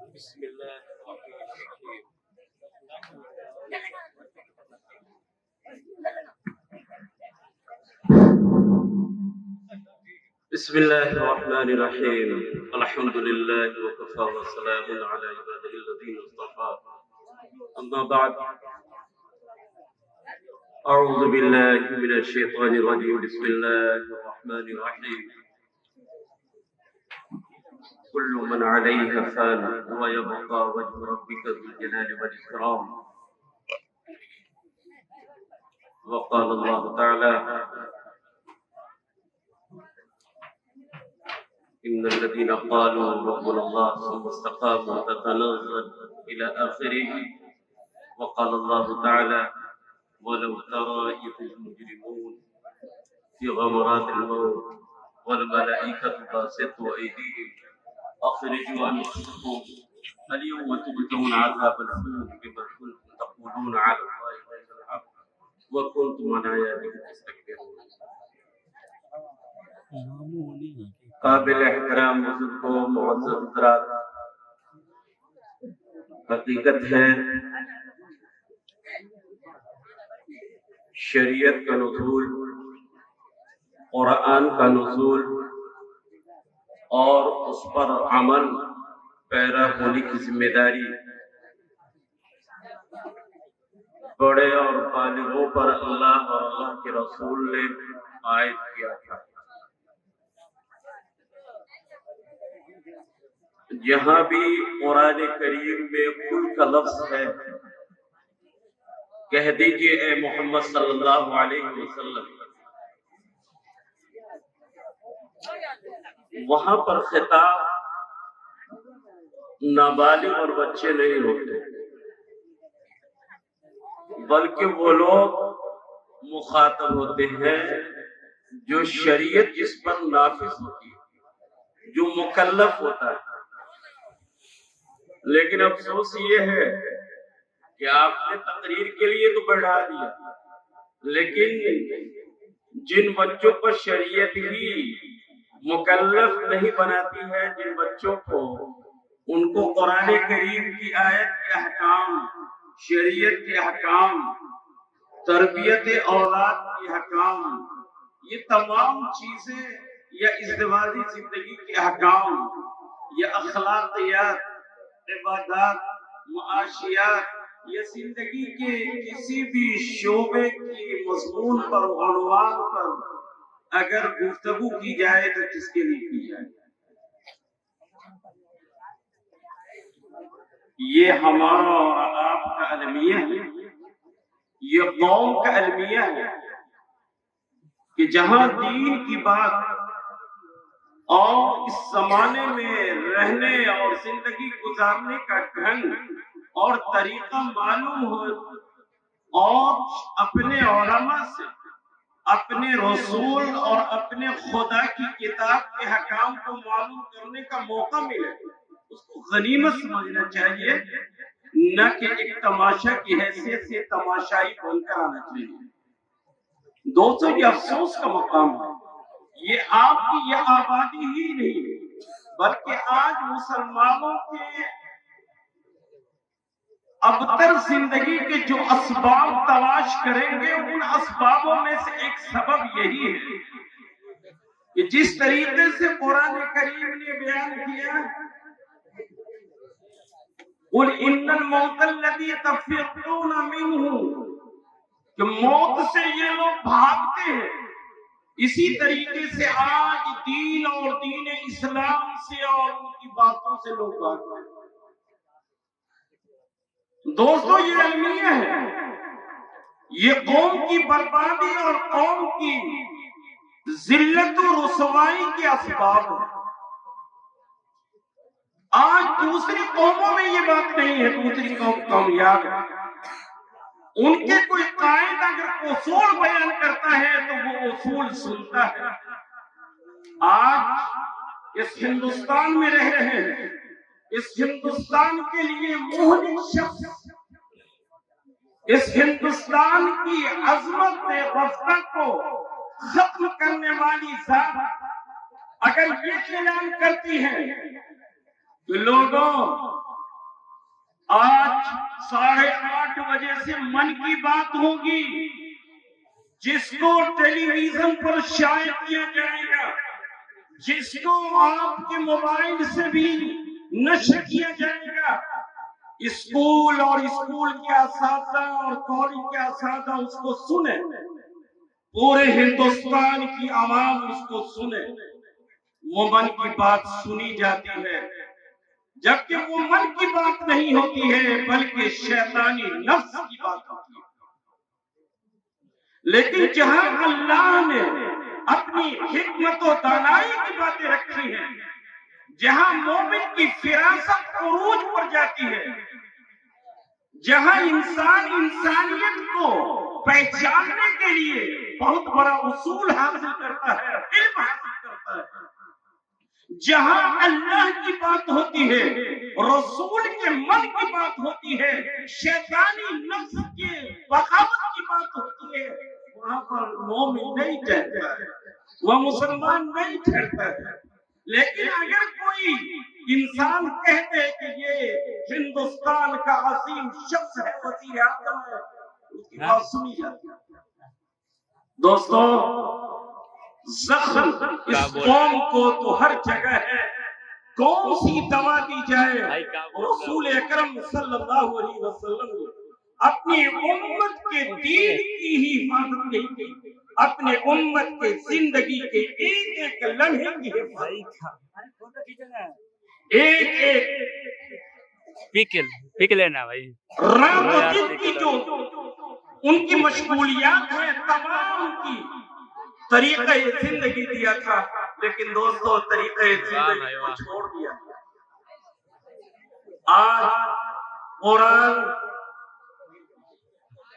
بسم الله الرحمن الرحيم. بسم الله الرحمن الرحيم. الحمد لله وكفى وسلام على عباده الذين اصطفى. أما بعد، أعوذ بالله من الشيطان الرجيم. بسم الله الرحمن الرحيم. كل من عليها فان ويبقى وجه ربك ذو الجلال والإكرام. وقال الله تعالى: إن الذين قالوا ربنا الله ثم استقاموا تتنزل إلى آخره. وقال الله تعالى: ولو ترى إذ المجرمون في غمرات الموت والملائكة باسطوا أيديهم أخرجوا أنفسكم اليوم تجزون عذاب الهون بما كنتم تقولون على الله غير الحق وكنتم عن آياته تستكبرون. قابل احترام بزرگوں، معزز حضرات، حقیقت ہے شریعت کا نزول، قرآن کا نزول اور اس پر عمل پیرا ہونے کی ذمہ داری بڑے اور بالغوں پر اللہ اور اللہ کے رسول نے عائد کیا تھا۔ جہاں بھی قرآن کریم میں کل کا لفظ ہے، کہہ دیجئے اے محمد صلی اللہ علیہ وسلم، وہاں پر خطاب نابالغ اور بچے نہیں ہوتے، بلکہ وہ لوگ مخاطب ہوتے ہیں جو شریعت جس پر نافذ ہوتی ہے، جو مکلف ہوتا ہے۔ لیکن افسوس یہ ہے کہ آپ نے تقریر کے لیے تو بڑھا دیا، لیکن جن بچوں پر شریعت ہی مکلف نہیں بناتی ہے، جن بچوں کو ان کو قرآن کریم کی آیت کے احکام، شریعت کے احکام، تربیت اولاد کے احکام، یہ تمام چیزیں یا ازدواجی زندگی کے احکام یا اخلاقیات، عبادات، معاشیات یا زندگی کے کسی بھی شعبے کی مضمون پر، عنوان پر اگر گفتگو کی جائے تو کس کے لیے کی جائے؟ یہ ہمارا اور آپ کا المیہ ہے، یہ قوم کا المیہ ہے کہ جہاں دین کی بات اور اس زمانے میں رہنے اور زندگی گزارنے کا ڈھنگ اور طریقہ معلوم ہو اور اپنے علماء سے اپنے رسول اور اپنے خدا کی کتاب کے حکام کو معلوم کرنے کا موقع ملے، اس کو غنیمت سمجھنا چاہیے، نہ کہ ایک تماشا کی حیثیت سے تماشائی بن کر آنا چاہیے۔ دوستو، یہ افسوس کا مقام ہے، یہ آپ کی یہ آبادی ہی نہیں بلکہ آج مسلمانوں کے ابتر زندگی کے جو اسباب تلاش کریں گے، ان اسبابوں میں سے ایک سبب یہی ہے کہ جس طریقے سے قرآن کریم نے بیان کیا، قُلْ إِنَّ الْمَوْتَ الَّذِي تَفِرُّونَ مِنْهُ، کہ موت سے یہ لوگ بھاگتے ہیں، اسی طریقے سے آج دین اور دین اسلام سے اور ان کی باتوں سے لوگ بھاگتے ہیں۔ دوستو، یہ المیہ ہے، یہ قوم کی بربادی اور قوم کی ذلت و رسوائی کے اسباب ہیں۔ آج دوسری قوموں میں یہ بات نہیں ہے، دوسری قوم کامیاب ہے، ان کے کوئی قائد اگر اصول بیان کرتا ہے تو وہ اصول سنتا ہے۔ آج اس ہندوستان میں رہ رہے ہیں، اس ہندوستان کے لیے مہلک شخص، اس ہندوستان کی عظمت رفتہ کو ختم کرنے والی ذات اگر یہ اعلان کرتی ہے کہ لوگوں آج 8:30 بجے سے من کی بات ہوگی، جس کو ٹیلی ویژن پر شائع کیا جائے گا، جس کو آپ کے موبائل سے بھی نشر کیا جائے گا۔ اسکول اور اسکول کے اساتذہ اور کالج کے اساتذہ اس کو سنیں، پورے ہندوستان کی عوام اس کو سنے۔ وہ من کی بات سنی جاتی ہے، جبکہ وہ من کی بات نہیں ہوتی ہے بلکہ شیطانی نفس کی بات ہوتی ہے۔ لیکن جہاں اللہ نے اپنی حکمت و دانائی کی باتیں رکھی ہیں، جہاں مومن کی فراست عروج پر جاتی ہے، جہاں انسان انسانیت کو پہچاننے کے لیے بہت بڑا اصول حاصل کرتا ہے، علم حاصل کرتا ہے، جہاں اللہ کی بات ہوتی ہے، رسول کے من کی بات ہوتی ہے، شیطانی نفس کے بغاوت کی بات ہوتی ہے، وہاں پر مومن نہیں ٹھہرتا ہے، وہ مسلمان نہیں ٹھہرتا ہے۔ لیکن اگر کوئی انسان کہتے کہ یہ ہندوستان کا عظیم شخص ہے، وزیر اعظم ہے، اس کی بات سنی جاتی ہے۔ دوستو، زخم اس قوم کو تو ہر جگہ ہے، کون سی دوا دی جائے؟ رسول اکرم صلی اللہ علیہ وسلم نے اپنی امت کے دین کی ہی حفاظت نہیں کی، اپنے امت کے زندگی کے ایک ایک لمحے کی حفاظت، ایک ایک پک لینا بھائی، رات و دن کی جو ان کی مشغولیات ہیں، تمام کی طریقہ زندگی دیا تھا۔ لیکن دوستو، طریقہ زندگی کو چھوڑ دیا۔ آج قرآن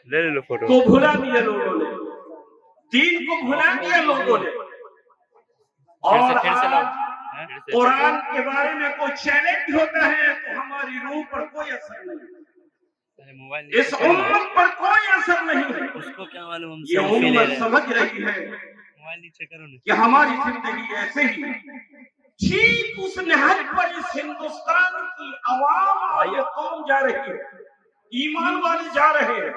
لے لو فوٹو کو بھلا دیا لوگوں نے، دین کو بھلا دیا لوگوں نے، اور قرآن کے بارے میں کوئی چیلنج ہوتا ہے تو ہماری روح پر کوئی اثر نہیں، اس امت پر کوئی اثر نہیں ہے۔ اس کو کیا معلوم، یہ امت سمجھ رہی ہے کہ ہماری زندگی ایسے ہی ٹھیک اس نہج پر اس ہندوستان کی عوام اور یہ قوم جا رہی ہے، ایمان والے جا رہے ہیں،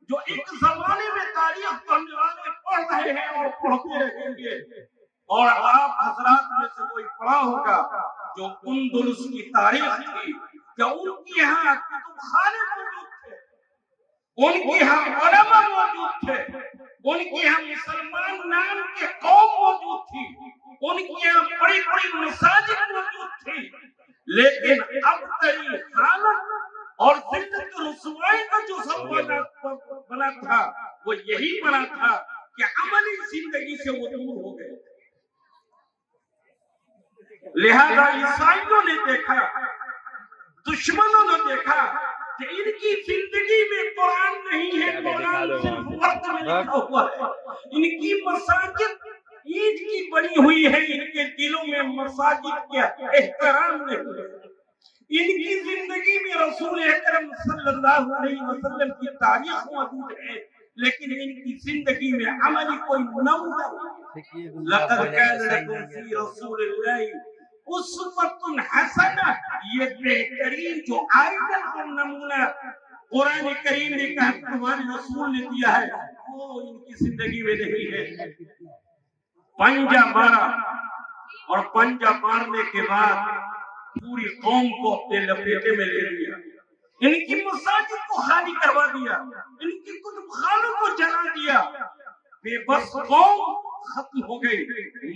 جو ایک زمانے میں تاریخ پڑھنے والے پڑھ رہے ہیں اور پڑھتے رہیں گے۔ اور آپ حضرات میں سے کوئی پڑھا ہوگا جو اندلس کی تاریخ تھی، کہ ان کے یہاں کتب خانے موجود تھے، ان کے یہاں علماء موجود تھے، ان کے یہاں مسلمان نام کے قوم موجود تھی، ان کے یہاں بڑی بڑی مساجد موجود تھی، لیکن اب تری حالت اور ذلت رسوائی کا جو سب بنا تھا وہ یہی بنا تھا کہ عملی زندگی سے وہ دور ہو گئے۔ لہذا عیسائیوں نے دیکھا، دشمنوں نے دیکھا کہ ان کی زندگی میں قرآن نہیں ہے، قرآن صرف وقت میں لکھا ہوا ہے، ان کی مساجد عید کی بنی ہوئی ہے، ان کے دلوں میں مساجد کا احترام نہیں ہے، ان کی زندگی میں رسول اکرم صلی اللہ علیہ وسلم کی تاریخ موجود ہے، لیکن ان کی زندگی میں عملی کوئی نمونہ نہیں۔ لقد کان لکم فی رسول اللہ اسوۃ حسنہ، یہ بہترین جو آئیڈل اور نمونہ قرآن کریم نے کہا تمہارے رسول نے دیا ہے، وہ ان کی زندگی میں نہیں ہے۔ پنجہ مارا، اور پنجہ مارنے کے بعد پوری قوم کو اپنے لپیٹے میں لے لیا، ان کی مساجد کو خالی کروا دیا، ان کی کتب خانوں کو جلا دیا، بے بس قوم ختم ہو گئی۔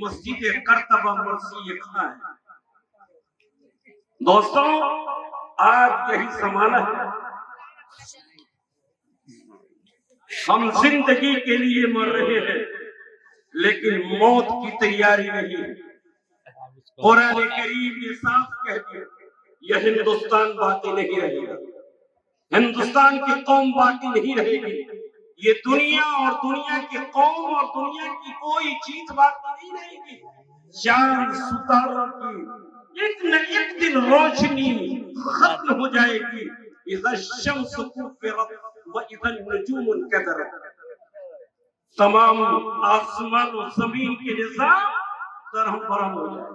مسجد قرطبہ مرسی خاں ہے۔ دوستوں، آج یہی زمانہ ہے، ہم زندگی کے لیے مر رہے ہیں لیکن موت کی تیاری نہیں ہے۔ قرآن کریم نے صاف کہہ دیا، یہ ہندوستان باقی نہیں رہے گا، ہندوستان کی قوم باقی نہیں رہے گی، یہ دنیا اور دنیا کی قوم اور دنیا کی کوئی چیز باقی نہیں رہے گی۔ چاند ستاروں کی ایک نہ ایک دن روشنی ختم ہو جائے گی۔ اذا الشمس كورت واذا النجوم انكدرت، تمام آسمان و زمین کے نظام درہم برہم ہو جائے،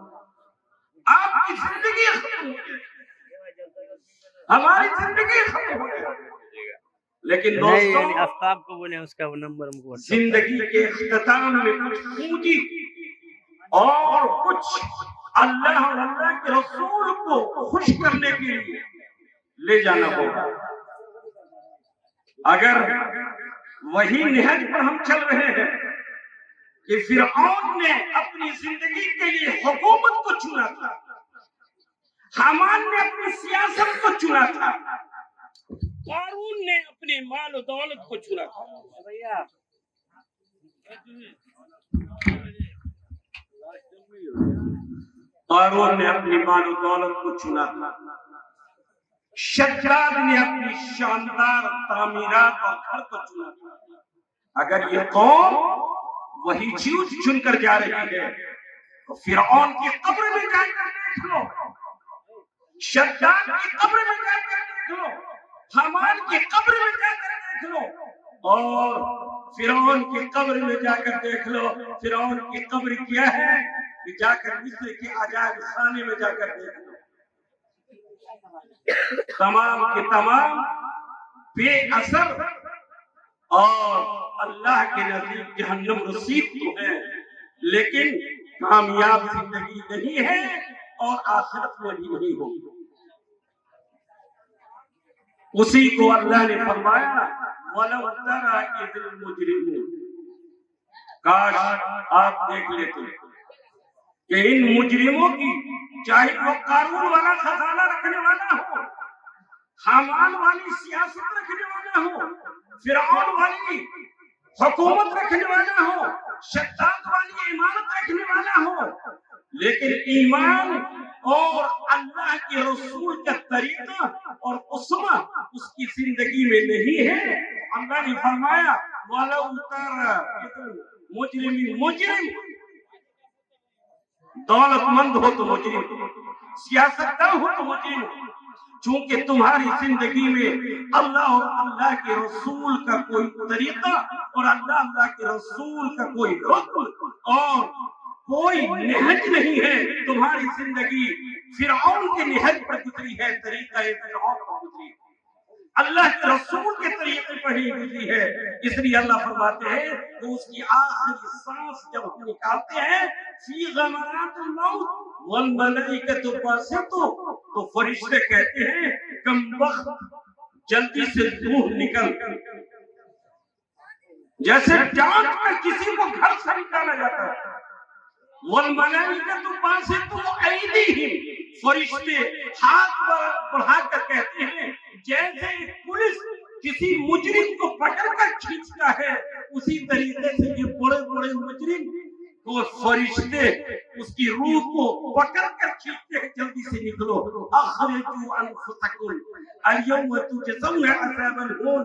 آپ کی زندگی ختم ہو جائے۔ ہماری زندگی ختم ہو جائے. لیکن نہیں دوستوں یعنی آفتاب کو بولے اس کا وہ نمبر ہم کو WhatsApp زندگی کے اختتام میں کچھ پونجی اور کچھ اللہ اور اللہ کے رسول کو خوش کرنے کے لیے لے جانا ہوگا. اگر وہی نہج پر ہم چل رہے ہیں کہ فرعون نے اپنی زندگی کے لیے حکومت کو چنا تھا, حامان نے اپنی سیاست کو چنا تھا, قارون نے اپنے مال و دولت کو چنا تھا. قارون نے اپنی مال و دولت کو چنا تھا, شداد نے اپنی شاندار تعمیرات اور گھر کو چنا تھا. اگر یہ قوم وہی چیز چن کر جا رہی ہے تو فرعون کی قبر میں جا کر دیکھ لو, شداد کی قبر میں جا کر دیکھ لو, حامان کی قبر میں جا کر دیکھ لو, اور فرعون کی قبر میں جا کر دیکھ لو. فرعون کی قبر کیا ہے کہ جا کر مصر کے عجائب خانے میں جا کر دیکھ لو. تمام کے تمام بے اثر اور اللہ کے نزدیک جہنم رسید تو ہے, لیکن کامیاب زندگی نہیں ہے اور آخرت میں بھی نہیں ہوگی. اسی کو اللہ نے فرمایا وَلَوْ تَرَىٰ إِذِ الْمُجْرِمُونَ, کاش آپ دیکھ لیتے کہ ان مجرموں کی, چاہے وہ قارون والا خزانہ رکھنے والا ہو, حامان والی سیاست رکھنے والا ہو, فرعون والی حکومت رکھنے والا ہو, شداد والی عمارت رکھنے والا ہو, لیکن ایمان اور اللہ کے رسول کا طریقہ اور اسوہ اس کی زندگی میں نہیں ہے. اللہ نے فرمایا وَلَوْ تَرَىٰ مجرم, دولت مند ہو تو مجرم, سیاستدان ہو تو مجرم, چونکہ تمہاری زندگی میں اللہ اور اللہ کے رسول کا کوئی طریقہ اور اللہ کے رسول کا کوئی حکم اور کوئی نہج نہیں ہے. تمہاری زندگی فرعون کے نہج پر گزری ہے, طریقہ فرعون پر گزری ہے, اللہ کے رسول کے طریقے پر ہی گزری ہے. اس لیے اللہ فرماتے ہیں کہ اس کی آخری سانس جب ہم نکالتے ہیں فی غمرات الموت والملائکۃ باسطوا, تو فرشتے کہتے ہیں کم وقت جلدی سے روح نکل, جیسے ڈانٹ کر کسی کو گھر سے نکالا جاتا ہے. والملائکۃ باسطوا ایدیہم, فرشتے ہاتھ بڑھا کر کہتے ہیں جیسے پولیس کسی مجرم کو پکڑ کر کھینچتا ہے, اسی طریقے سے یہ بڑے بڑے مجرم کو فرشتے اس کی روح کو پکڑ کر کھینچتے ہیں, جلدی سے نکلو. اخرجوا انفسکم اليوم تجزون عذاب الہون,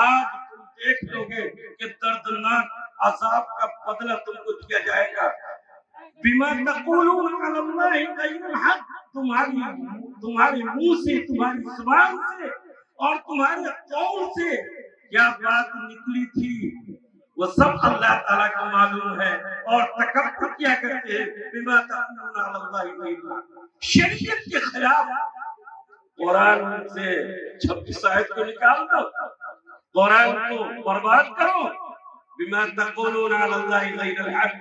آج تم دیکھ لو گے کہ دردناک عذاب کا بدلہ تم کو دیا جائے گا. بما تقولون علی اللہ غیر الحق, تمہارے منہ سے, تمہاری زبان سے اور تمہارے قول سے کیا بات نکلی تھی وہ سب اللہ تعالیٰ کو معلوم ہے. اور تکبر کیا کرتے ہیں بما تقولون علی اللہ غیر الحق, شریعت کے خلاف. قرآن سے 26 آیت کو نکال دو, قرآن کو برباد کرو. بما تقولون علی اللہ غیر الحق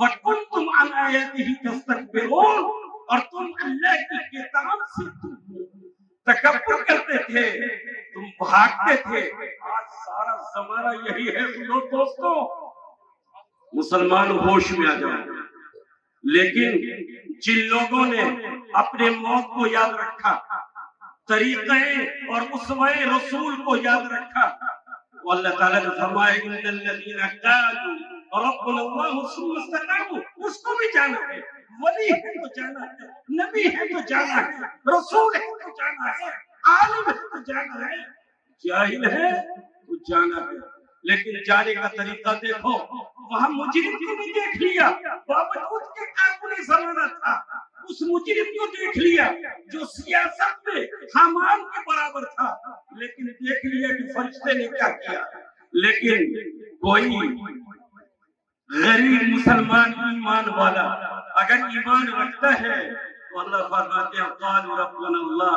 وَكُنْتُمْ عَنْ آيَاتِهِ تَسْتَكْبِرُونَ, اور تم اللہ کی کتاب سے تکبر کرتے تھے, تم بھاگتے تھے. آج سارا زمانہ یہی ہے. دوستو مسلمان ہوش میں آ جاؤ. لیکن جن لوگوں نے اپنے موت کو یاد رکھا, طریقے اور اسوہ رسول کو یاد رکھا, وہ اللہ تعالیٰ نے فرمایا ان الذین قالوا ربنا اللہ ثم استقاموا, اس کو بھی جانا ہے. ولی ہے تو جانا ہے, نبی ہے تو جانا ہے, رسول ہے تو جانا ہے, عالم ہے تو جانا ہے, جاہل ہے تو جانا ہے. لیکن جانے کا طریقہ دیکھو. وہاں مجرم کو بھی دیکھ لیا, باوجود کے قابل زمانہ تھا, اس مجرم کو دیکھ لیا جو سیاست میں حامان کے برابر تھا, لیکن دیکھ لیا کہ فرشتے نے کیا کیا. لیکن کوئی غریب مسلمان ایمان والا اگر ایمان رکھتا ہے تو اللہ فرماتے ہیں قالوا ربنا اللہ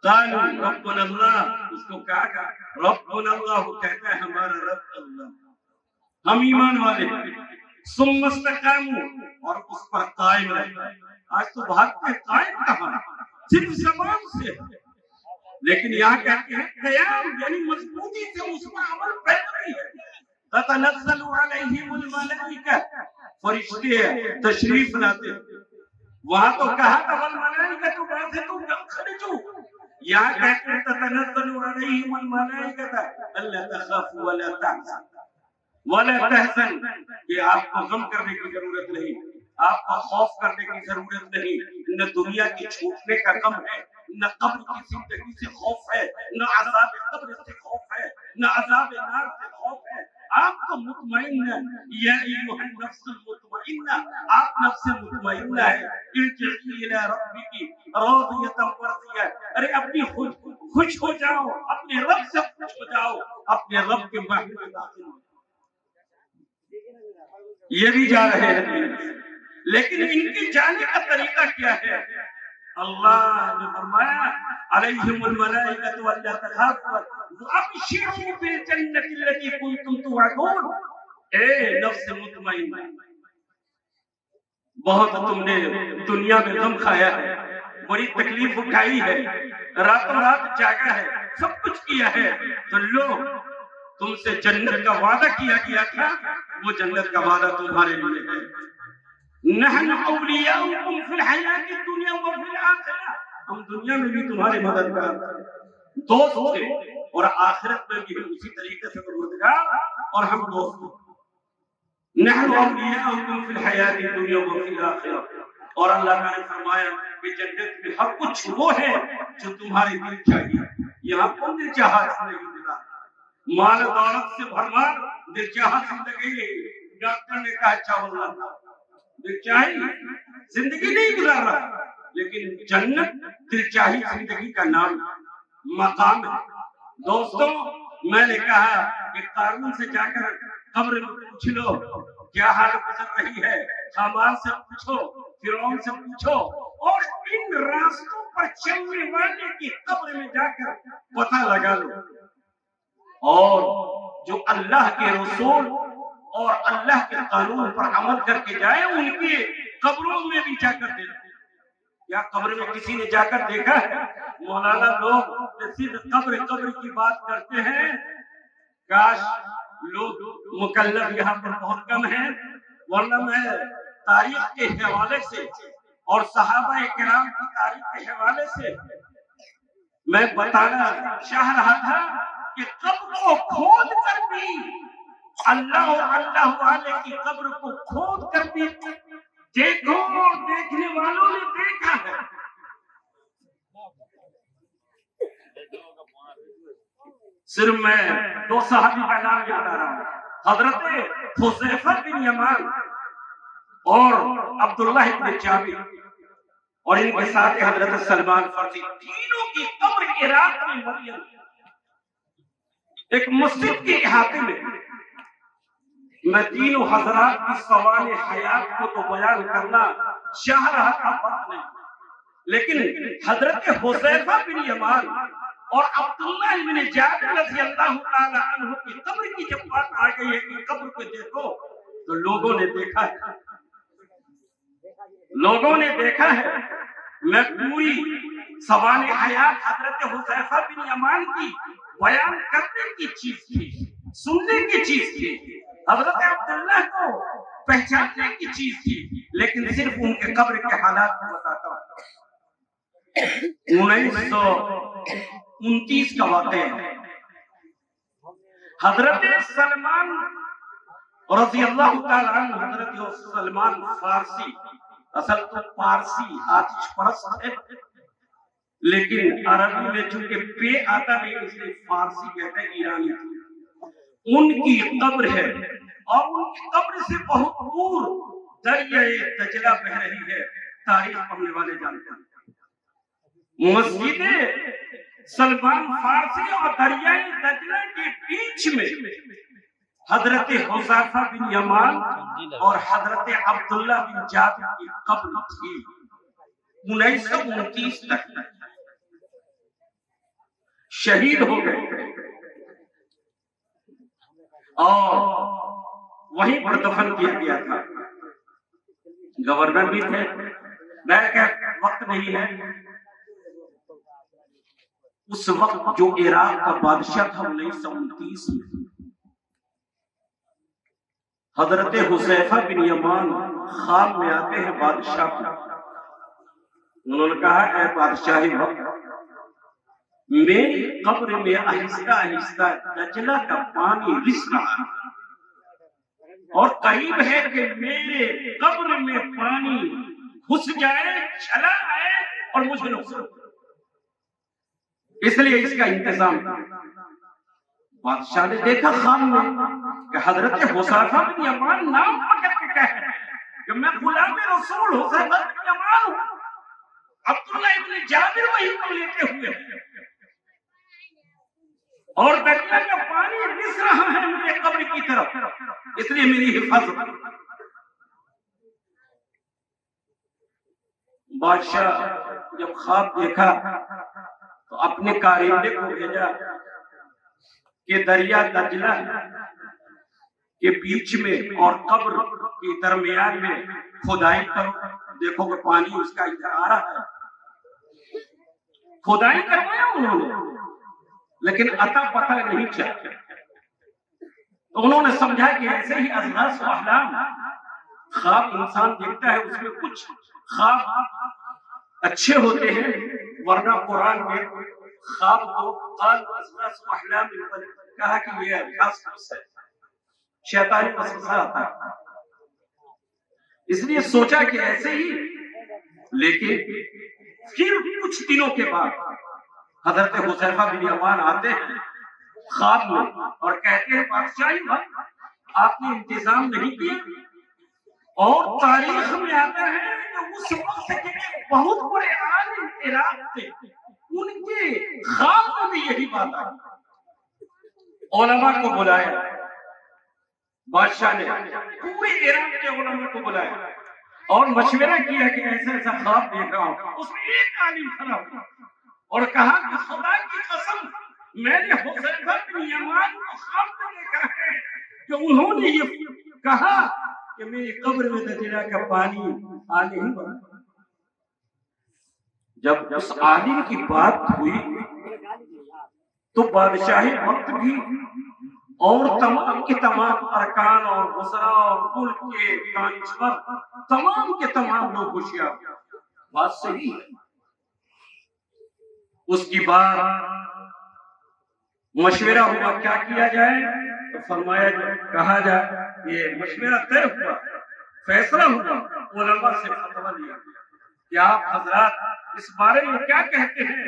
قالوا ربنا اللہ، اس کو کہا ربنا اللہ، کہتا ہے ہمارا رب اللہ، ہم ایمان والے ہیں۔ ثم استقاموا، اور اس پر قائم رہتا ہے۔ آج تو بھاگتے قائم کہاں، صرف زبان سے، لیکن یہاں کہتے ہیں قیام، یعنی مضبوطی سے اس پر عمل پیدا ہے۔ تتنزل علیہم الملائکہ، فرشتے تشریف لاتے، وہاں تو کہا تھا والملائکۃ باسطوا یخرجوا، یہاں کہتے ہیں تتنزل علیہم الملائکۃ الا تخافوا ولا تحزنوا ولا تحزن، کہ آپ کو غم کرنے کی ضرورت نہیں، آپ کو خوف کرنے کی ضرورت نہیں، نہ دنیا کے چھوٹنے کا غم ہے، نہ قبر کی زندگی سے خوف ہے، نہ عذاب قبر سے خوف ہے، نہ عذاب نار سے خوف ہے، آپ تو مطمئن ہیں۔ یا ایھا النفس المطمئنہ، آپ نفس مطمئنہ ہے، ارجعی الی ربک راضیۃ مرضیہ، ارے اپنی خوش ہو جاؤ، اپنے رب سے خوش ہو جاؤ، اپنے رب کے محل میں داخل ہو۔ یہ بھی جا رہے ہیں، لیکن ان کے جانے کا طریقہ کیا ہے؟ اللہ نے فرمایا علیہم الملائکۃ والا تخافوا وابشروا بالجنۃ التي کنتم توعدون، اے نفس مطمئنہ، بہت تم نے دنیا میں غم کھایا ہے، بڑی تکلیف اٹھائی ہے، راتوں رات جاگا ہے، سب کچھ کیا ہے، تو لو تم سے جنت کا وعدہ کیا گیا تھا، وہ جنت کا وعدہ تمہارے لیے ہے۔ نحن اولیاؤکم فی الحیات الدنیا وفی الآخرہ، ہم دنیا میں بھی تمہارے مددگار دوست تھے، اور آخرت میں بھی ہم اسی طریقے سے مددگار اور ہم دوست ہیں۔ نحن اولیاؤکم فی الحیات الدنیا وفی الآخرہ، اور اللہ تعالی نے فرمایا کہ جنت میں ہر کچھ وہ ہے جو تمہارے دل چاہیے۔ یہاں کون دل چاہا زندگی گزار، مال دولت سے بھرمار دل چاہا زندگی، ڈاکٹر نے کہا چاول لانا، دل چاہی زندگی نہیں گزار رہا، لیکن جنت دل چاہی زندگی کا نام مقام ہے۔ دوستوں، میں نے کہا کہ قارون سے جا کر قبر میں پوچھ لو کیا حال گزر رہی ہے، حامان سے پوچھو، فرعون سے پوچھو، اور ان راستوں پر چلنے والے کی قبر میں جا کر پتہ لگا لو، اور جو اللہ کے رسول اور اللہ کے قانون پر عمل کر کے جائے ان کی قبروں میں بھی جا کر دیکھو۔ یا قبر میں کسی نے جا کر دیکھا ہے؟ مولانا لوگ صرف قبر کی بات کرتے ہیں، کاش لوگ مکلف یہاں پر بہت کم ہیں، ورنہ میں تاریخ کے حوالے سے اور صحابہ کرام کی تاریخ کے حوالے سے میں بتانا چاہ رہا تھا کہ قبر کو کھود کر بھی اللہ اور اللہ والے کی قبر کو کھود کر بھی دیکھو، اور دیکھنے والوں نے دیکھا ہے۔ صرف میں دو صحابی کا نام یاد آ رہا ہوں، حضرت حذیفہ بن یمان اور عبداللہ بن جابر، اور ان کے ساتھ حضرت سلمان فرسی، تینوں کی قبر عراق میں مریم ایک مسجد کے احاطے میں۔ میں تینوں حضرات کی سوال حیات کو تو بیان کرنا چاہ رہا تھا، بات نہیں، لیکن حضرت حذیفہ بن یمان اور عبداللہ بن جابر رضی اللہ تعالی عنہ کی قبر کی جب بات آ گئی ہے کہ قبر کو دیکھو، تو لوگوں نے دیکھا ہے، لوگوں نے دیکھا ہے۔ میں پوری سوال حیات حضرت حذیفہ بن یمان کی بیان کرنے کی چیز تھی، سننے کی چیز تھی، حضرت عبداللہ کو پہچاننے کی چیز تھی، لیکن صرف ان کے قبر کے حالات کو بتاتا ہوں۔ 1929 کا واقعہ ہے، حضرت سلمان رضی اللہ تعالی عنہ، حضرت سلمان فارسی، اصل تو پارسی آتش پرست ہے، لیکن عربی میں چونکہ پے آتا نہیں اس لیے فارسی کہتے ہیں، ایرانی۔ ان کی قبر ہے، اور ان کی قبر سے بہت دور دریائے دجلہ بہ رہی ہے، تاریخ پڑھنے والے جانتے ہیں۔ مسجد سلمان فارسی اور دریائے دجلہ کے بیچ میں حضرت حذیفہ بن یمان اور حضرت عبداللہ بن جابر کی قبر تھی 1929 تک۔ شہید ہو گئے تھے اور وہیں پر دفن کیا گیا تھا. گورنر بھی تھے. میں کہ وقت نہیں ہے. اس وقت جو عراق کا بادشاہ تھا 1929 میں حضرت حذیفہ بن یمان خواب میں آتے ہیں بادشاہ کو. انہوں نے کہا اے بادشاہ وقت میری قبر میں آہستہ آہستہ دجلہ کا پانی رس رہا ہے اور قریب ہے کہ میرے قبر میں پانی گھس جائے چلا آئے اور مجھے نقصان ہو. اس لیے اس کا انتظام. بادشاہ نے دیکھا خواب میں کہ حضرت حذیفہ بن یمان نام پکڑ کے کہے کہ میں غلام رسول حذیفہ بن یمان ہوں. عبداللہ ابن جابر وہی کو لیتے ہوئے اور دریا کا پانی رس رہا ہے میرے قبر کی طرف, اس لیے میری حفاظت. بادشاہ جب خواب دیکھا تو اپنے کارندے کو بھیجا کہ دریا دجلہ کے بیچ میں اور قبر کے درمیان میں کھدائی کرو, دیکھو کہ پانی اس کا ادھر آ رہا ہے. کھدائی کروایا انہوں نے لیکن عطا پتہ نہیں چلا. تو انہوں نے سمجھا کہ ایسے ہی اضغاث و احلام خواب انسان دیکھتا ہے اس میں کچھ خواب اچھے ہوتے ہیں ورنہ قرآن میں خواب کو قال اضغاث و احلام کہا کہ یہ الفاظ ہے شیطانی وسوسہ آتا ہے. اس لیے سوچا کہ ایسے ہی. لیکن پھر کچھ دنوں کے بعد حضرت حذیفہ بن یمان آتے ہیں خواب میں اور کہتے ہیں بادشاہ آپ نے انتظام نہیں کیا. اور تاریخ میں آتا ہے کہ اس وقت کے بہت بڑے عالم عراق تھے, ان کے خواب میں بھی یہی بات آئی. علماء کو بلایا بادشاہ نے, پورے عراق کے علماء کو بلایا اور مشورہ کیا کہ ایسا ایسا خواب دیکھ رہا ہوں. اس میں ایک عالم کھڑا ہوا اور کہا کہ خدا کی قسم میں نے حذیفہ بن یمان کو خواب میں دیکھا ہے کہ انہوں نے یہ کہا کہ میری قبر میں دجلہ کا پانی آنے ہی والا. جب اس عالم کی بات ہوئی تو بادشاہی وقت بھی اور تمام کے تمام ارکان اور وزراء اور ملک کے دانشور تمام کے تمام لوگ ہوشیار. بات صحیح ہے. اس کی بات مشورہ ہوا کیا کیا جائے تو فرمایا کہا جائے یہ مشورہ طے ہوا, فیصلہ ہوا, علماء سے فتویٰ لیا کہ آپ حضرات اس بارے میں کیا کہتے ہیں.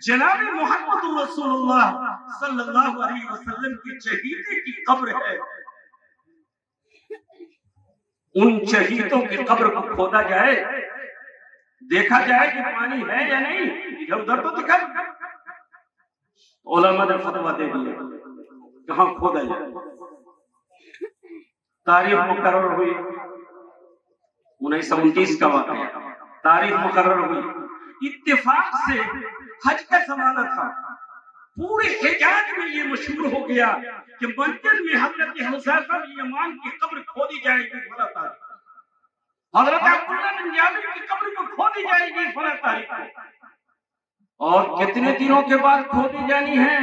جناب محمد رسول اللہ صلی اللہ علیہ وسلم کی شہیدے کی قبر ہے, ان شہیدوں کی قبر کو کھودا جائے, دیکھا جائے کہ پانی ہے یا نہیں, ادھر ادھر تو دکھا. علماء نے فتویٰ دے دیا کہاں کھودا جائے. تاریخ مقرر ہوئی 1929 کا واقعہ. تاریخ مقرر ہوئی. اتفاق سے حج کا زمانہ تھا. پورے حجاز میں یہ مشہور ہو گیا کہ منزل میں حضرت حذیفہ بن یمان کی قبر کھودی جائے گی فلاں تاریخ, حضرت عبداللہ بن جابر کی قبر کو کھودی جائے گی فلاں تاریخ کو. اور کتنے دنوں کے بعد کھودی جانی ہے؟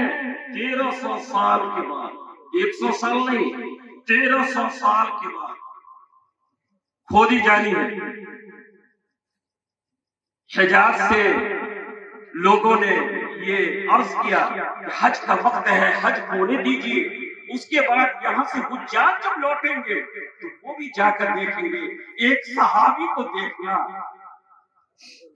1300 سال کے بعد. 100 سال نہیں, 1300 سال کے بعد کھودی جانی ہے. حجاز سے لوگوں نے یہ عرض کیا کہ حج کا وقت ہے, حج ہونے دیجیے. اس کے بعد یہاں سے حجاج جب لوٹیں گے تو وہ بھی جا کر دیکھیں گے. ایک صحابی کو دیکھنا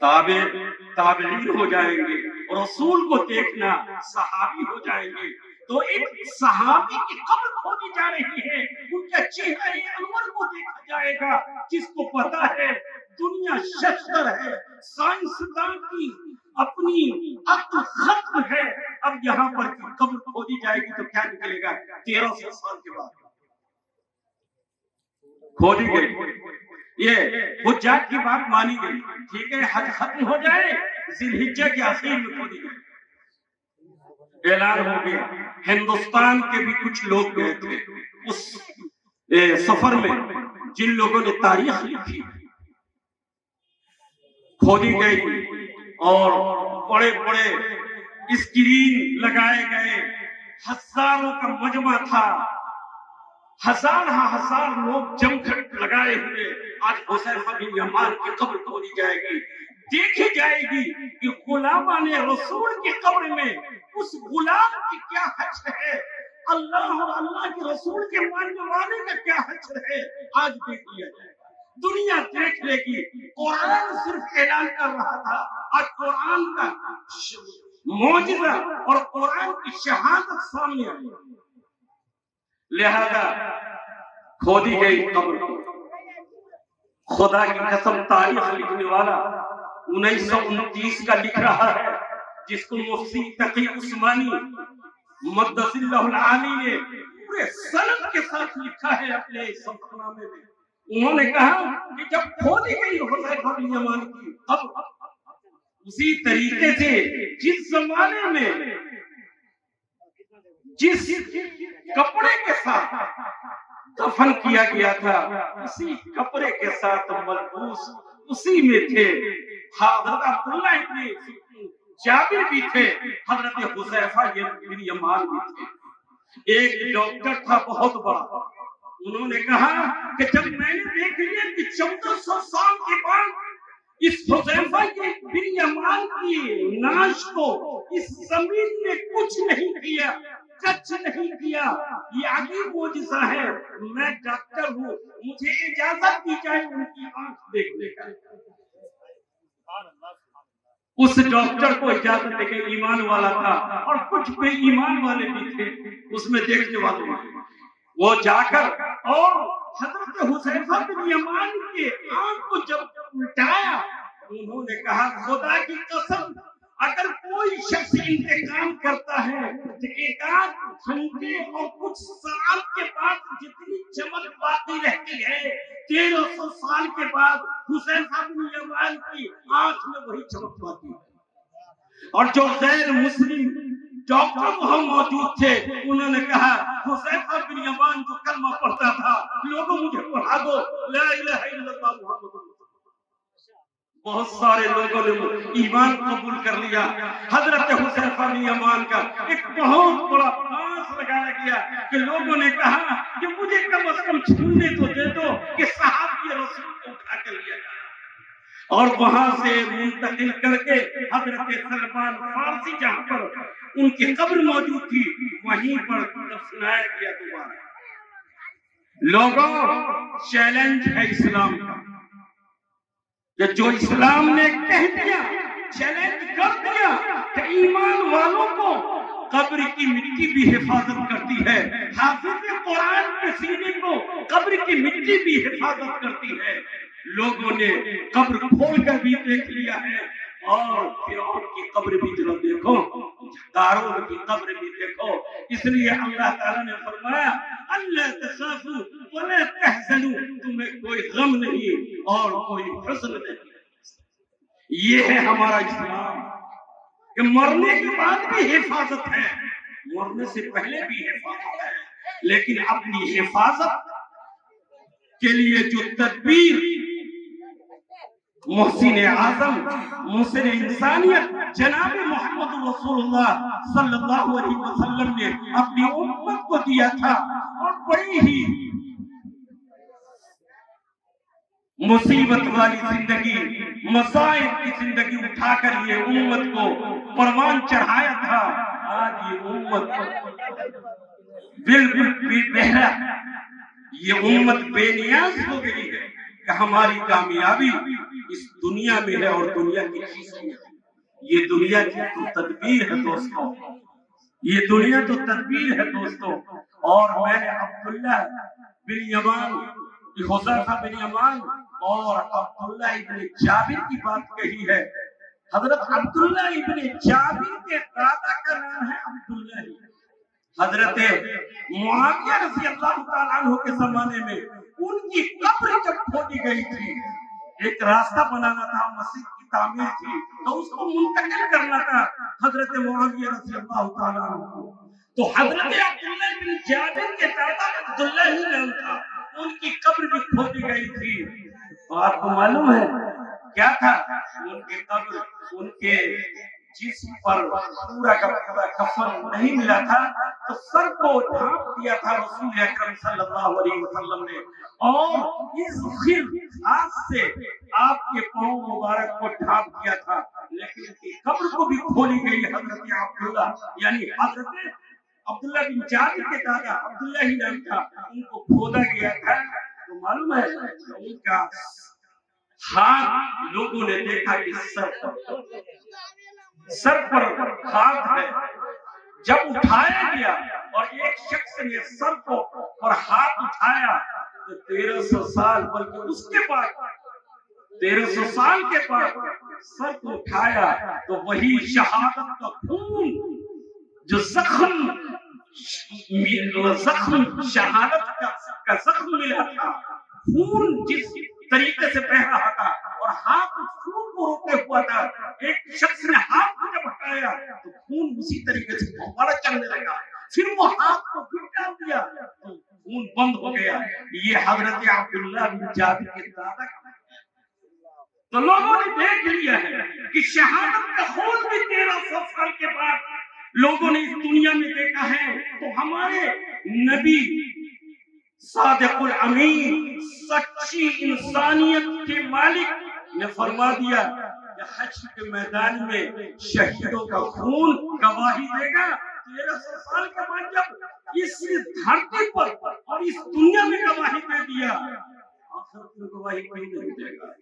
تابعین ہو جائیں گے, رسول کو دیکھنا صحابی ہو جائیں گے. تو ایک صحابی کی قبر کھودی جا رہی ہے, ان کا چہرہ انور کو دیکھا جائے گا جس کو پتا ہے دنیا ششتر ہے, سائنسدان کی اپنی عقل ختم ہے. اب یہاں پر قبر کھودی جائے گی تو کیا نکلے گا؟ 1300 سال کے بعد کھودی گئی. یہ حجاج کی بات مانی گئی. ٹھیک ہے, حج ختم ہو جائے, ذی الحجہ کے آخر میں کھودی گئی. اعلان ہو گیا. ہندوستان کے بھی کچھ لوگ گئے تھے اس سفر میں جن لوگوں نے تاریخ لکھی. کھودی گئی اور بڑے بڑے اسکرین لگائے گئے. ہزاروں کا مجمع تھا. ہزار لوگ جم کر لگائے ہوئے. آج حذیفہ بن یمان کی قبر کھودی جائے گی. دیکھی جائے گی کہ غلامان رسول کی قبر میں اس غلام کی کیا حشر ہے, اللہ اور اللہ کے رسول کے ماننے والے کا کیا حشر ہے. آج دیکھ لیا جائے, دنیا دیکھ لے گی. قرآن صرف اعلان کر رہا تھا, آج قرآن کا معجزہ اور قرآن کی شہادت سامنے آئی. لہذا کھودی گئی قبر کو. خدا کی قسم تاریخ لکھنے والا 1929 کا لکھ رہا ہے, جس کو مفتی تقی عثمانی مقدس اللہ العالی نے پورے سند کے ساتھ لکھا ہے اپنے سفر نامے میں. انہوں نے کہا کہ جب کھودی گئی حذیفہ بن یمان کی قبر, اسی طریقے سے جس زمانے میں جس کپڑے کے ساتھ دفن کیا گیا تھا اسی کپڑے کے ساتھ ملبوس اسی میں تھے. حضرت عبداللہ ابن جابر بھی تھے, حضرت حذیفہ بن یمان بھی تھے. ایک ڈاکٹر تھا بہت بڑا, انہوں نے کہا کہ جب میں نے دیکھ لیا کہ 1400 سال کے بعد اس حذیفہ بن یمان کی نعش کو اس زمین نے کچھ نہیں کیا, کچھ نہیں کیا, یہ عجیب معجزہ ہے. میں ڈاکٹر ہوں, مجھے اجازت دی جائے ان کی آنکھ دیکھنے کا. اس ڈاکٹر کو اجازت دے کے, ایمان والا تھا اور کچھ بے ایمان والے بھی تھے اس میں دیکھنے والے. وہ جا کر اور حضرت حذیفہ بن یمان کے آنکھ کو جب الٹایا, انہوں نے کہا خدا کی قسم اگر کوئی شخص انتقام کرتا ہے تو ایک آدھ گھنٹے اور کچھ سال کے بعد جتنی چمک باقی رہتی ہے 1300 سال کے بعد حذیفہ بن یمان کی آنکھ میں وہی چمک باقی ہے. اور جو غیر مسلم ڈاکٹر وہاں موجود تھے انہوں نے کہا حذیفہ بن یمان جو کلمہ پڑھتا تھا لوگوں مجھے پڑھا دو لا الہ الا اللہ محمد رسول اللہ. بہت سارے لوگوں نے ایمان قبول کر لیا. حضرت حذیفہ بن یمان کا ایک بہت بڑا پانس لگایا گیا کہ لوگوں نے کہا کہ مجھے کم از کم چھونے تو دے دو کہ صحابی رسول کو اٹھا کر لیا جائے. اور وہاں سے منتقل کر کے حضرت سلمان فارسی جہاں پر ان کی قبر موجود تھی وہیں پر دفنایا گیا. دوبارہ لوگوں چیلنج ہے اسلام کا کہ جو اسلام نے کہہ دیا, چیلنج کر دیا کہ ایمان والوں کو قبر کی مٹی بھی حفاظت کرتی ہے. حافظ قرآن کے سینے کو قبر کی مٹی بھی حفاظت کرتی ہے. لوگوں نے قبر کھول کر بھی دیکھ لیا ہے اور فرعون کی قبر بھی ذرا دیکھو, قارون کی قبر بھی دیکھو. اس لیے اللہ تعالیٰ نے فرمایا اللہ تخافوا ولا تحزنوا, تمہیں کوئی غم نہیں اور کوئی حزن نہیں. یہ ہے ہمارا اسلام کہ مرنے کے بعد بھی حفاظت ہے, مرنے سے پہلے بھی حفاظت ہے, لیکن اپنی حفاظت کے لیے جو تدبیر محسن اعظم محسن انسانیت جناب محمد رسول اللہ صلی اللہ علیہ وسلم نے اپنی امت کو دیا تھا, اور بڑی ہی مصیبت والی زندگی, مصائب کی زندگی اٹھا کر یہ امت کو پروان چڑھایا تھا. آج یہ امت بالکل بہرا, یہ امت بے نیاز ہو گئی ہے کہ ہماری کامیابی اس دنیا میں ہے اور دنیا کی چیزوں میں. یہ دنیا کی تو تدبیر ہے دوستوں, یہ دنیا تو تدبیر ہے دوستوں. اور میں نے عبداللہ بن یمان, حذیفہ بن یمان اور عبداللہ ابن جابر کی بات کہی ہے. حضرت عبداللہ ابن جابر کے دادا کا نام ہے عبداللہ. حضرت معاویہ رضی اللہ تعالیٰ عنہ کے زمانے میں ان کی قبر جب کھودی گئی تھی, ایک راستہ بنانا تھا مسجد کی تعمیر تھی تو اس کو منتقل کرنا تھا حضرت معاویہ رضی اللہ تعالیٰ عنہ کو. تو حضرت عبداللہ بن جابر کے دادا عبداللہ ہی نام تھا، ان کی قبر بھی کھودی گئی تھی. تو آپ کو معلوم ہے کیا تھا ان کی قبر؟ ان کے جسم پر پورا کا پورا کفن نہیں ملا تھا تو سر کو ڈھانپ دیا تھا رسول اکرم صلی اللہ علیہ وسلم نے، اور اس ہاتھ سے آپ کے پاؤں مبارک کو ڈھانپ دیا تھا. لیکن ان کی قبر کو بھی کھولی گئی. حضرت عبداللہ یعنی حضرت عبداللہ بن جابر کے دادا عبداللہ ہی نام تھا، ان کو کھودا گیا تھا. تو معلوم ہے ان کا ہاتھ لوگوں نے دیکھا کہ سر پر ہاتھ ہے. جب اٹھایا گیا اور ایک شخص نے سر کو اور ہاتھ اٹھایا تو 1300 سال بلکہ اس کے بعد 1300 سال کے بعد سر کو اٹھایا تو وہی شہادت کا خون جو زخم شہادت کا زخم ملا تھا، خون جس طریقے سے بہ رہا تھا اور ہاتھ اس خون کو روکے ہوا تھا، ایک شخص نے ہاتھ کو جب اٹھایا تو خون اسی طریقے سے پھوڑا چلنے لگا. پھر وہ ہاتھ کو پھر ڈال دیا تو خون بند ہو گیا. یہ حضرت عبداللہ بن جابر کے دادا کا. تو لوگوں نے دیکھ لیا ہے کہ شہادت کا خون بھی 1300 سال کے بعد لوگوں نے اس دنیا میں دیکھا ہے. تو ہمارے نبی صادق الامین سچی انسانیت کے مالک نے فرما دیا کہ حشر کے میدان میں شہیدوں کا خون گواہی دے گا. 1300 سال کے بعد جب اس دھرتی پر اور اس دنیا میں گواہی دے دیا، آخرت میں گواہی کوئی نہیں دے گا.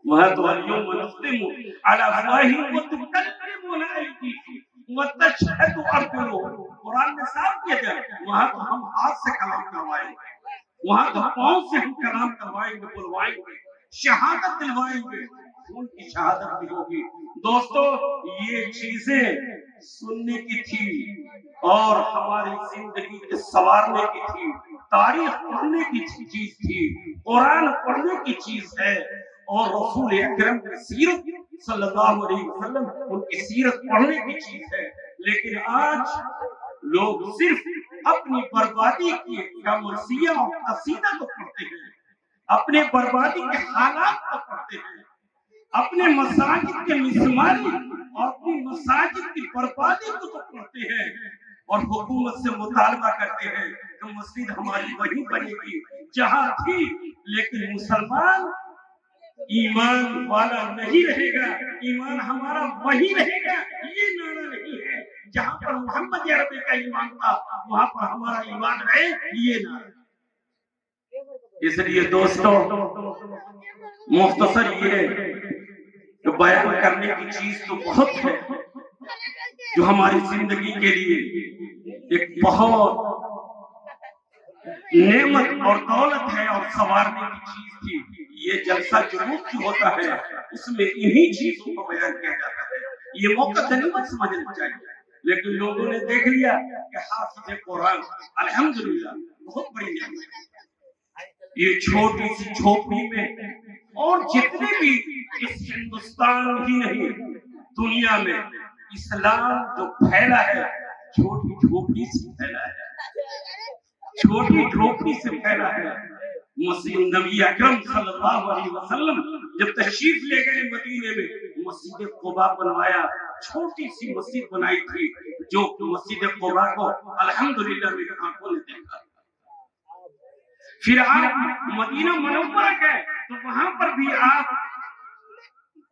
وہاں تو اليوم نختم على افواہہم وتکلمنا ایدیہم وتشہد ارجلہم. قرآن میں صاف کیا جائے وہاں تو ہم ہاتھ سے کلام کروائیں گے، وہاں تو پاؤں سے ہم کلام کروائیں گے، بلوائیں گے، شہادت دلوائیں گے. ان کی شہادت بھی ہوگی. دوستو یہ چیزیں سننے کی تھی اور ہماری زندگی کے سنوارنے کی تھی. تاریخ پڑھنے کی چیز تھی، قرآن پڑھنے کی چیز ہے، اور رسول اکرم کی سیرت صلی اللہ علیہ وسلم ان کی سیرت پڑھنے کی چیز ہے. لیکن آج لوگ صرف اپنی بربادی کا مرثیہ اور قصیدہ کو پڑھتے ہیں، اپنے بربادی کے حالات کو پڑھتے ہیں، اپنے مساجد کے مسماری اور اپنی مساجد کی بربادی کو تو پڑھتے ہیں، اور حکومت سے مطالبہ کرتے ہیں کہ مسجد ہماری وہی بنے گی جہاں تھی. لیکن مسلمان ایمان والا نہیں رہے گا، ایمان ہمارا وہی رہے گا. یہ نعرہ نہیں ہے جہاں پر محمد عربی کا ایمان تھا وہاں پر ہمارا ایمان رہے، یہ نعرہ. اس لیے دوستو مختصر یہ کہ بیان کرنے کی چیز تو بہت ہے جو ہماری زندگی کے لیے ایک بہت نعمت اور دولت ہے اور سنوارنے کی چیز تھی. یہ جلسہ جلوس جو ہوتا ہے اس میں انہی چیزوں کو بیان کیا جاتا ہے. یہ موقع غنیمت سمجھنا چاہیے. لیکن لوگوں نے دیکھ لیا کہ حافظ قرآن الحمدللہ بہت بڑی نعمت ہے. یہ چھوٹی سی جھوپڑی میں اور جتنے بھی اس ہندوستان ہی نہیں دنیا میں اسلام جو پھیلا ہے چھوٹی جھوپڑی سے پھیلا ہے، چھوٹی جھوپڑی سے پھیلا ہے. مسیح نبی اکرم صلی اللہ علیہ وسلم جب تشریف لے گئے مدینے میں مسجد قباء بنوایا، چھوٹی سی مسجد بنائی تھی جو مسجد قباء کو الحمدللہ میری آنکھوں نے دیکھا. پھر آپ مدینہ منورہ گئے تو وہاں پر بھی آپ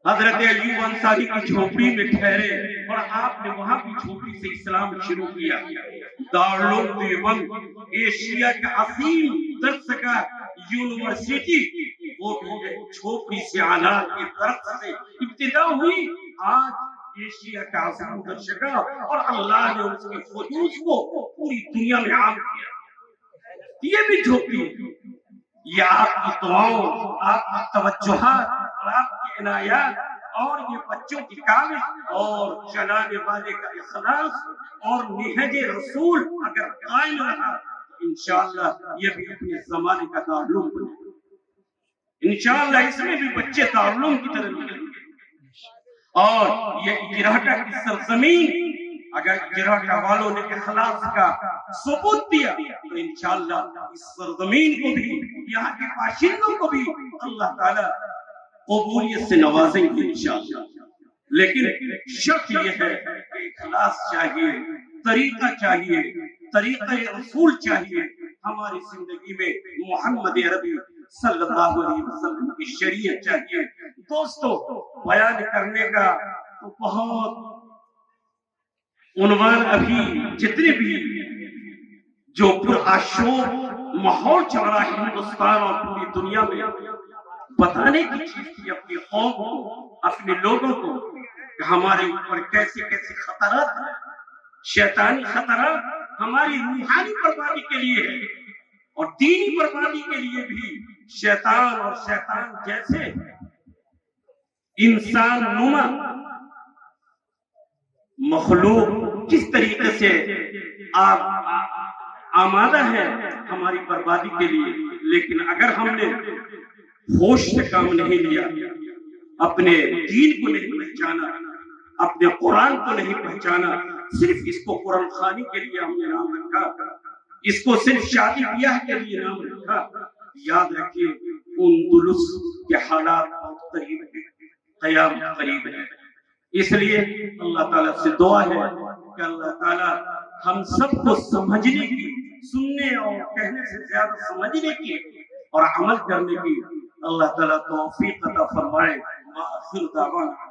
حضرت ایوب انصاری کی جھوپڑی میں ٹھہرے اور آپ نے وہاں بھی جھوپڑی سے اسلام شروع کیا. دارالعلوم دیوبند ایشیا کا عظیم درس کا یونیورسٹی وہ بھی جھوپڑی سے آلات کے درس سے ابتدا ہوئی. آج ایشیا کا عظیم درس کا اور اللہ نے اس کے فیوز کو پوری دنیا میں عام کیا. یہ بھی جھوپڑی یہ آپ کی دعاؤں، آپ کی توجہات اور آپ کی عنایات اور یہ بچوں کی کامش اور چلانے والے کا اخلاص اور نہج رسول اگر قائم رہا انشاءاللہ یہ بھی اپنے زمانے کا دارالعلوم بنے گا. انشاءاللہ اس میں بھی بچے دارالعلوم کی طرح نکلیں گے. اور یہ اجراٹا کی سرزمین اگر اجراٹا والوں نے اخلاص کا ثبوت دیا تو انشاءاللہ اس سرزمین کو بھی یہاں کے باشندوں کو بھی اللہ تعالیٰ قبولیت سے نوازیں گے انشاءاللہ. لیکن شرط یہ ہے کہ اخلاص چاہیے، طریقہ چاہیے، طریقہ رسول چاہیے. ہماری زندگی میں محمد عربی صلی اللہ علیہ وسلم کی شریعت چاہیے. دوستو بیان کرنے کا تو بہت عنوان ابھی جتنے بھی جو پرآشوب ماحول چل رہا ہے ہندوستان اور پوری دنیا میں بتانے کی چیز تھی اپنی قوم کو، اپنے لوگوں کو کہ ہمارے اوپر کیسے کیسے خطرات ہیں. شیطانی خطرات ہماری روحانی بربادی کے لیے ہے اور دینی بربادی کے لیے بھی. شیطان اور شیطان جیسے انسان نما مخلوق کس طریقے سے آمادہ ہے ہماری بربادی کے لیے. لیکن اگر ہم نے ہوش سے کام نہیں لیا، اپنے دین کو نہیں پہچانا، اپنے قرآن کو نہیں پہچانا، صرف اس کو قرآن خوانی کے لیے ہم نے نام رکھا، اس کو صرف شادی بیاہ کے لیے نام رکھا، یاد رکھیے اندلس کے حالات بہت قریب ہیں، قیامت قریب ہے. اس لیے اللہ تعالیٰ سے دعا ہے کہ اللہ تعالیٰ ہم سب کو سمجھنے کی، سننے اور کہنے سے زیادہ سمجھنے کی اور عمل کرنے کی اللہ تعالیٰ توفیق عطا فرمائے. وآخر دعوانا